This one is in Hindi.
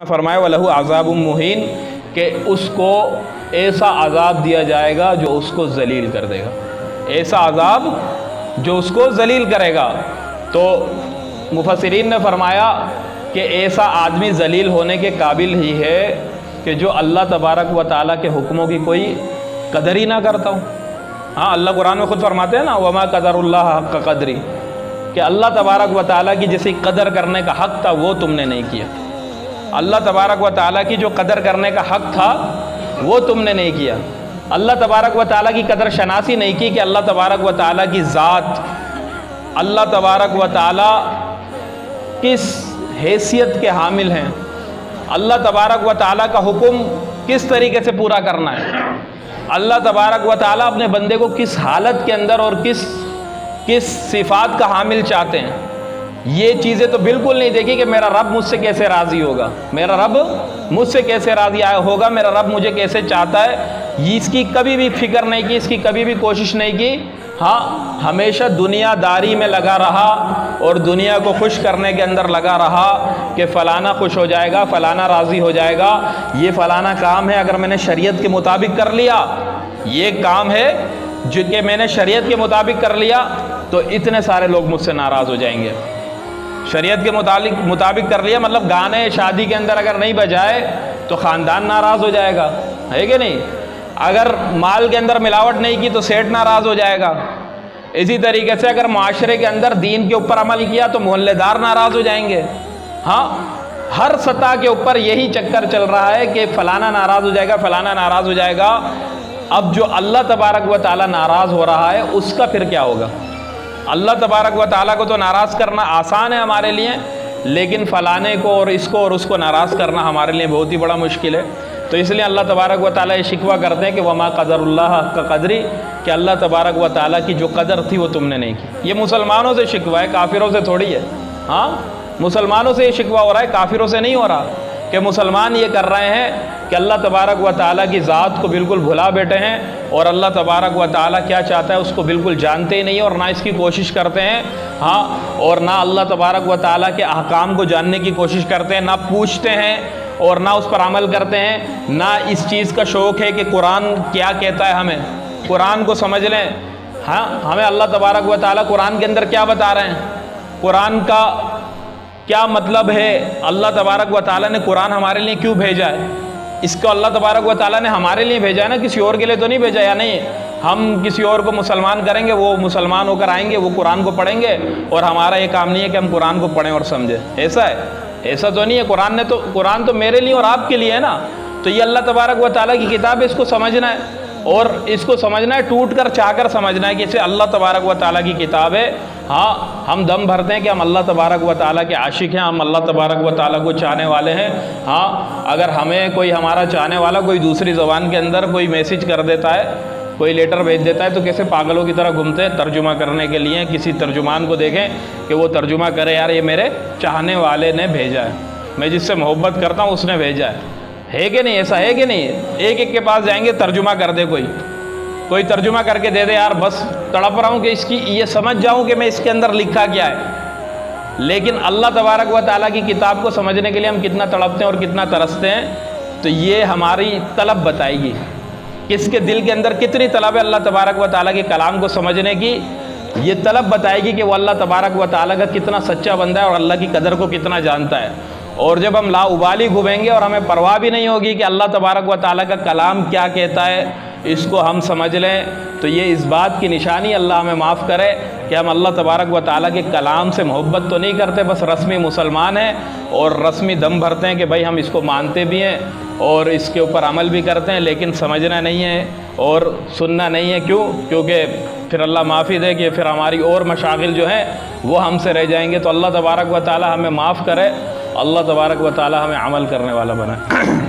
फरमाया वलहु अज़ाबुम मुहीन कि उसको ऐसा अज़ाब दिया जाएगा जो उसको ज़लील कर देगा, ऐसा अज़ाब जो उसको ज़लील करेगा। तो मुफस्सिरीन ने फरमाया कि ऐसा आदमी ज़लील होने के काबिल ही है कि जो अल्लाह तबारक व तआला के हुक्मों की कोई कदर ही ना करता हो। हाँ, अल्लाह कुरान में ख़ुद फरमाते हैं ना, वमा क़दरुल्लाह हक़्क़ क़द्री, कि अल्लाह तबारक व तआला की जैसी कदर करने का हक़ था वो तुमने नहीं किया। अल्लाह तबारक व तआला की जो कदर करने का हक़ था वो तुमने नहीं किया। अल्लाह तबारक व तआला की कदर शनासी नहीं की कि अल्लाह तबारक व तआला की ज़ात, अल्लाह तबारक व तआला किस हैसियत के हामिल हैं, अल्लाह तबारक व तआला का हुक्म किस तरीके से पूरा करना है, अल्लाह तबारक व तआला अपने बंदे को किस हालत के अंदर और किस सिफ़ात का हामिल चाहते हैं, ये चीज़ें तो बिल्कुल नहीं देखी कि मेरा रब मुझसे कैसे राज़ी होगा, मेरा रब मुझसे कैसे राज़ी होगा, मेरा रब मुझे कैसे चाहता है, इसकी कभी भी फ़िक्र नहीं की, इसकी कभी भी कोशिश नहीं की। हाँ, हमेशा दुनियादारी में लगा रहा और दुनिया को खुश करने के अंदर लगा रहा कि फ़लाना खुश हो जाएगा, फ़लाना राज़ी हो जाएगा, ये फ़लाना काम है अगर मैंने शरीयत के मुताबिक कर लिया, ये काम है जो कि मैंने शरीयत के मुताबिक कर लिया तो इतने सारे लोग मुझसे नाराज़ हो जाएंगे। शरीयत के मुताबिक कर लिया मतलब गाने शादी के अंदर अगर नहीं बजाए तो ख़ानदान नाराज़ हो जाएगा, है कि नहीं। अगर माल के अंदर मिलावट नहीं की तो सेठ नाराज़ हो जाएगा। इसी तरीके से अगर माशरे के अंदर दीन के ऊपर अमल किया तो मोहल्लेदार नाराज़ हो जाएंगे। हाँ, हर सतह के ऊपर यही चक्कर चल रहा है कि फ़लाना नाराज़ हो जाएगा, फ़लाना नाराज़ हो जाएगा। अब जो अल्लाह तबारक व तआला नाराज़ हो रहा है उसका फिर क्या होगा। अल्लाह तबारक व तआला को तो नाराज़ करना आसान है हमारे लिए, लेकिन फ़लाने को और इसको और उसको नाराज़ करना हमारे लिए बहुत ही बड़ा मुश्किल है। तो इसलिए अल्लाह तबारक व तआला ये शिकवा करते हैं कि वमा क़दरुल्लाह हक़्क़ क़द्री, कि अल्लाह तबारक व तआला की जो कदर थी वो तुमने नहीं की। ये मुसलमानों से शिकवा है, काफिरों से थोड़ी है। हाँ, मुसलमानों से ये शिकवा हो रहा है, काफिरों से नहीं हो रहा। कि मुसलमान ये कर रहे हैं कि अल्लाह तबारक व तआला की ज़ात को बिल्कुल भुला बैठे हैं और अल्लाह तबारक व तआला क्या चाहता है उसको बिल्कुल जानते ही नहीं और ना इसकी कोशिश करते हैं। हाँ, और ना अल्लाह तबारक व तआला के अहकाम को जानने की कोशिश करते हैं, ना पूछते हैं और ना उस पर अमल करते हैं, ना इस चीज़ का शौक़ है कि कुरान क्या कहता है, हमें कुरान को समझ लें। हाँ, हमें अल्लाह तबारक व तआला कुरान के अंदर क्या बता रहे हैं, कुरान का क्या मतलब है, अल्लाह तबारक व तआला ने कुरान हमारे लिए क्यों भेजा है। इसको अल्लाह तबारक व तआला ने हमारे लिए भेजा है ना, किसी और के लिए तो नहीं भेजा। या नहीं हम किसी और को मुसलमान करेंगे, वो मुसलमान होकर आएंगे, वो कुरान को पढ़ेंगे और हमारा ये काम नहीं है कि हम कुरान को पढ़ें और समझें। ऐसा है? ऐसा तो नहीं है। कुरान तो मेरे लिए और आपके लिए है ना। तो ये अल्लाह तबारक व तआला की किताब है, इसको समझना है और इसको समझना है, टूट कर चाह कर समझना है कि इसे अल्लाह तबारक व तआला की किताब है। हाँ, हम दम भरते हैं कि हम अल्लाह तबारक व तआला के आशिक हैं, हम अल्लाह तबारक व तआला को चाहने वाले हैं। हाँ, अगर हमें कोई हमारा चाहने वाला कोई दूसरी ज़बान के अंदर कोई मैसेज कर देता है, कोई लेटर भेज देता है, तो कैसे पागलों की तरह घूमते हैं तर्जुमा करने के लिए। किसी तर्जुमान को देखें कि वो तर्जुमा करे, यार ये मेरे चाहने वाले ने भेजा है, मैं जिससे मोहब्बत करता हूँ उसने भेजा है कि नहीं। ऐसा है कि नहीं। एक एक के पास जाएंगे, तर्जुमा कर दे, कोई तर्जुमा करके दे दे, यार बस तड़प रहा हूँ कि इसकी ये समझ जाऊँ कि मैं इसके अंदर लिखा क्या है। लेकिन अल्लाह तबारक व तआला की किताब को समझने के लिए हम कितना तड़पते हैं और कितना तरसते हैं, तो ये हमारी तलब बताएगी, किसके दिल के अंदर कितनी तलब है अल्लाह तबारक व तआला के कलाम को समझने की। ये तलब बताएगी कि वो अल्लाह तबारक व तआला का कितना सच्चा बंदा है और अल्लाह की कदर को कितना जानता है। और जब हम लाउबाली घूमेंगे और हमें परवाह भी नहीं होगी कि अल्लाह तबारक व तआला का कलाम क्या कहता है, इसको हम समझ लें, तो ये इस बात की निशानी, अल्लाह हमें माफ़ करे, कि हम अल्लाह तबारक व तआला के कलाम से मोहब्बत तो नहीं करते, बस रस्मी मुसलमान हैं और रस्मी दम भरते हैं कि भाई हम इसको मानते भी हैं और इसके ऊपर अमल भी करते हैं, लेकिन समझना नहीं है और सुनना नहीं है। क्यों? क्योंकि फिर अल्लाह माफ़ी दे कि फिर हमारी और मशागिल जो हैं वो हमसे रह जाएंगे। तो अल्लाह तबारक व तआला हमें माफ़ करे, अल्लाह तबारक व तआला हमें अमल करने वाला बनाए।